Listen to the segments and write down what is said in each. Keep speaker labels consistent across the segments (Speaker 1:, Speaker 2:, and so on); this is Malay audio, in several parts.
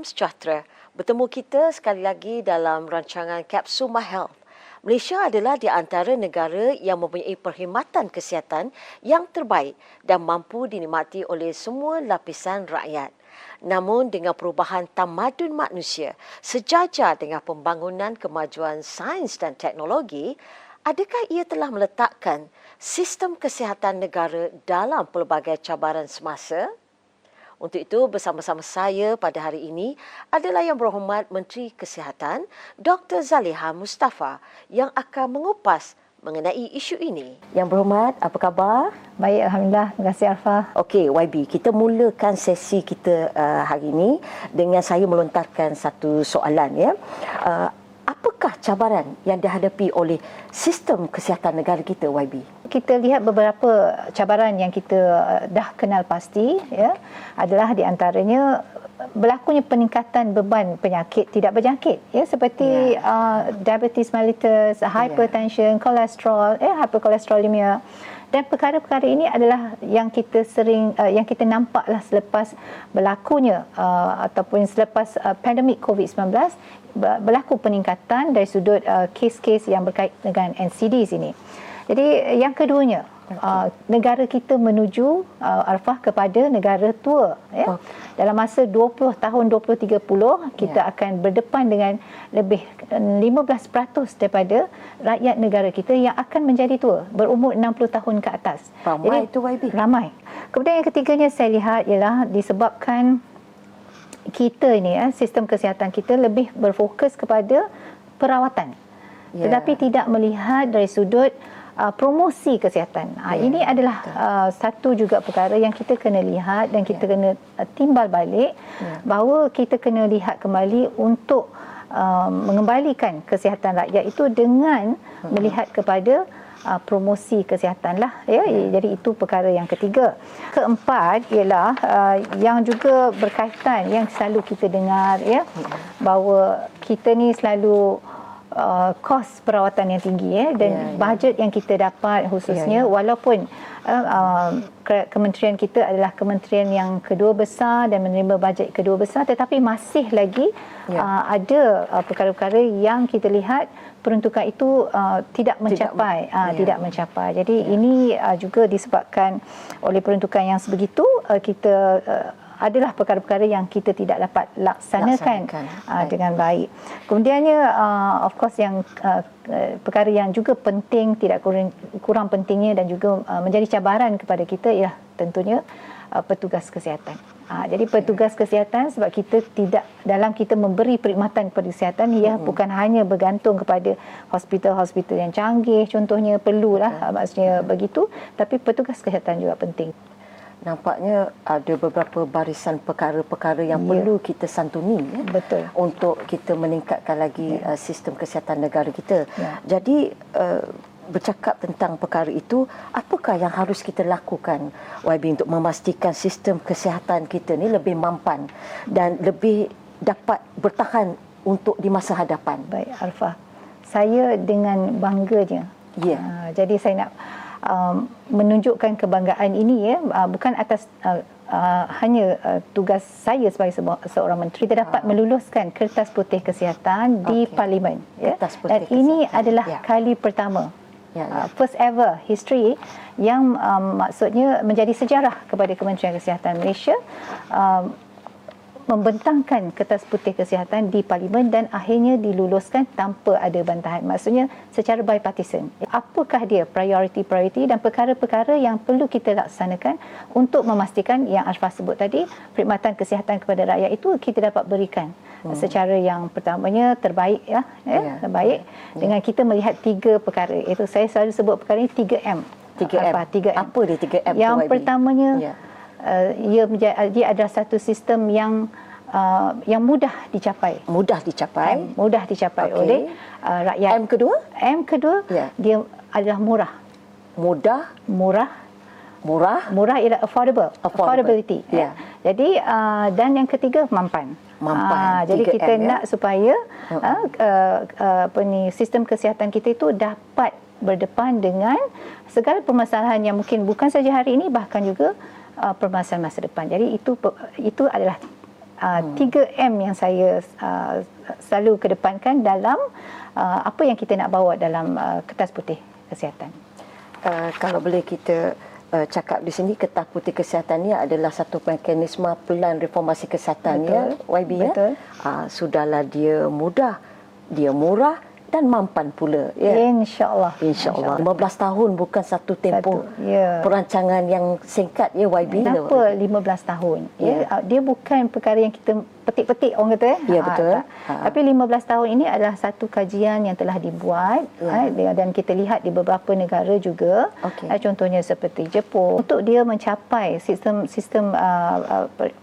Speaker 1: Salam sejahtera. Bertemu kita sekali lagi dalam rancangan Kapsul My Health. Malaysia adalah di antara negara yang mempunyai perkhidmatan kesihatan yang terbaik dan mampu dinikmati oleh semua lapisan rakyat. Namun dengan perubahan tamadun manusia sejajar dengan pembangunan kemajuan sains dan teknologi, adakah ia telah meletakkan sistem kesihatan negara dalam pelbagai cabaran semasa? Untuk itu, bersama-sama saya pada hari ini adalah Yang Berhormat Menteri Kesihatan, Dr. Zaliha Mustafa yang akan mengupas mengenai isu ini. Yang Berhormat, apa khabar?
Speaker 2: Baik, Alhamdulillah. Terima kasih, Arfa.
Speaker 1: Okey, YB, kita mulakan sesi kita hari ini dengan saya melontarkan satu soalan. Ya. Apakah cabaran yang dihadapi oleh sistem kesihatan negara kita, YB?
Speaker 2: Kita lihat beberapa cabaran yang kita dah kenal pasti, ya, adalah di antaranya berlakunya peningkatan beban penyakit tidak berjangkit, ya, seperti diabetes mellitus, hypertension, kolesterol, hyperkolesterolemia. Dan perkara-perkara ini adalah yang kita yang kita nampaklah selepas berlakunya ataupun selepas pandemik COVID-19 berlaku peningkatan dari sudut kes-kes yang berkait dengan NCDs ini. Jadi yang keduanya, negara kita menuju Arfah kepada negara tua, ya. Dalam masa 20 tahun 2030 kita akan berdepan dengan lebih 15% daripada rakyat negara kita yang akan menjadi tua, berumur 60 tahun ke atas.
Speaker 1: Ramai. Jadi, itu YB.
Speaker 2: Ramai. Kemudian yang ketiganya saya lihat ialah disebabkan kita ini, sistem kesihatan kita lebih berfokus kepada perawatan. Tetapi tidak melihat dari sudut promosi kesihatan. Ini adalah satu juga perkara yang kita kena lihat dan kita kena timbal balik, bahawa kita kena lihat kembali untuk mengembalikan kesihatan rakyat itu dengan melihat kepada promosi kesihatan lah, ya. Jadi itu perkara yang ketiga. Keempat ialah yang juga berkaitan, yang selalu kita dengar, ya, bahawa kita ni selalu kos perawatan yang tinggi, dan bajet yang kita dapat khususnya, walaupun kementerian kita adalah kementerian yang kedua besar dan menerima bajet kedua besar, tetapi masih lagi ada perkara-perkara yang kita lihat peruntukan itu tidak mencapai. Jadi ini juga disebabkan oleh peruntukan yang sebegitu, kita adalah perkara-perkara yang kita tidak dapat laksanakan dengan baik. Kemudiannya, of course, yang perkara yang juga penting, tidak kurang pentingnya dan juga menjadi cabaran kepada kita ialah tentunya petugas kesihatan. Jadi petugas kesihatan, sebab kita tidak, dalam kita memberi perkhidmatan kepada kesihatan, bukan hanya bergantung kepada hospital-hospital yang canggih, contohnya, perlulah maksudnya begitu, tapi petugas kesihatan juga penting.
Speaker 1: Nampaknya ada beberapa barisan perkara-perkara yang perlu kita santuni,
Speaker 2: Betul.
Speaker 1: Untuk kita meningkatkan lagi sistem kesihatan negara kita. Jadi bercakap tentang perkara itu, apakah yang harus kita lakukan, YB, untuk memastikan sistem kesihatan kita ni lebih mampan dan lebih dapat bertahan untuk di masa hadapan?
Speaker 2: Baik, Arfah, saya dengan bangganya. Jadi saya nak menunjukkan kebanggaan ini, bukan atas hanya tugas saya sebagai seorang menteri, kita dapat meluluskan kertas putih kesihatan di Parlimen, dan ini adalah kali pertama, first ever history, yang maksudnya menjadi sejarah kepada Kementerian Kesihatan Malaysia membentangkan kertas putih kesihatan di Parlimen dan akhirnya diluluskan tanpa ada bantahan. Maksudnya secara bipartisan. Apakah dia prioriti dan perkara-perkara yang perlu kita laksanakan untuk memastikan yang Arfah sebut tadi, perkhidmatan kesihatan kepada rakyat itu kita dapat berikan secara yang pertamanya terbaik, terbaik dengan kita melihat tiga perkara. Itu saya selalu sebut perkara ini 3M.
Speaker 1: 3M. Apa dia 3M?
Speaker 2: Yang pertamanya, dia adalah satu sistem yang mudah dicapai.
Speaker 1: Mudah dicapai
Speaker 2: oleh rakyat. M kedua, dia adalah murah. Murah ialah affordability. Jadi dan yang ketiga mampan. Jadi kita nak supaya sistem kesihatan kita itu dapat berdepan dengan segala permasalahan yang mungkin bukan saja hari ini, bahkan juga permasalahan masa depan. Jadi itu adalah 3M yang saya selalu kedepankan dalam apa yang kita nak bawa dalam kertas putih kesihatan.
Speaker 1: Kalau boleh kita cakap di sini, kertas putih kesihatan ni adalah satu mekanisme pelan reformasi kesihatan.
Speaker 2: Betul.
Speaker 1: Ya, YB.
Speaker 2: Betul.
Speaker 1: Ya. Sudahlah dia mudah, dia murah dan mampan pula. Ya.
Speaker 2: InsyaAllah.
Speaker 1: InsyaAllah. 15 tahun bukan satu tempoh perancangan yang singkat, ya YB.
Speaker 2: Kenapa 15 tahun? Ya. Dia bukan perkara yang kita petik-petik orang kata.
Speaker 1: Ya, betul.
Speaker 2: Tapi 15 tahun ini adalah satu kajian yang telah dibuat dan kita lihat di beberapa negara juga. Contohnya seperti Jepun. Untuk dia mencapai sistem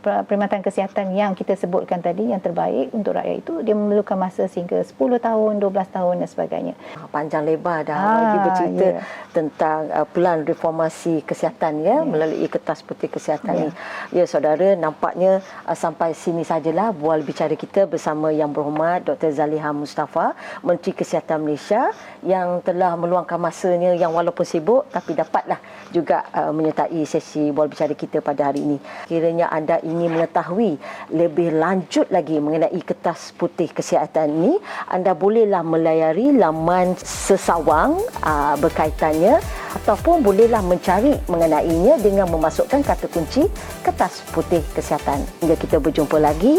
Speaker 2: perkhidmatan kesihatan yang kita sebutkan tadi yang terbaik untuk rakyat itu, dia memerlukan masa sehingga 10 tahun, 12 tahun dan sebagainya.
Speaker 1: Panjang lebar dah YB bercerita tentang pelan reformasi kesihatan melalui kertas putih kesihatan ni. Ya saudara, nampaknya sampai sini sajalah bual bicara kita bersama Yang Berhormat Dr. Zaliha Mustafa, Menteri Kesihatan Malaysia, yang telah meluangkan masanya yang walaupun sibuk tapi dapatlah juga menyertai sesi bual bicara kita pada hari ini. Kiranya anda ingin mengetahui lebih lanjut lagi mengenai kertas putih kesihatan ini, anda bolehlah melayari laman sesawang berkaitannya, ataupun bolehlah mencari mengenainya dengan memasukkan kata kunci kertas putih kesihatan. Hingga kita berjumpa lagi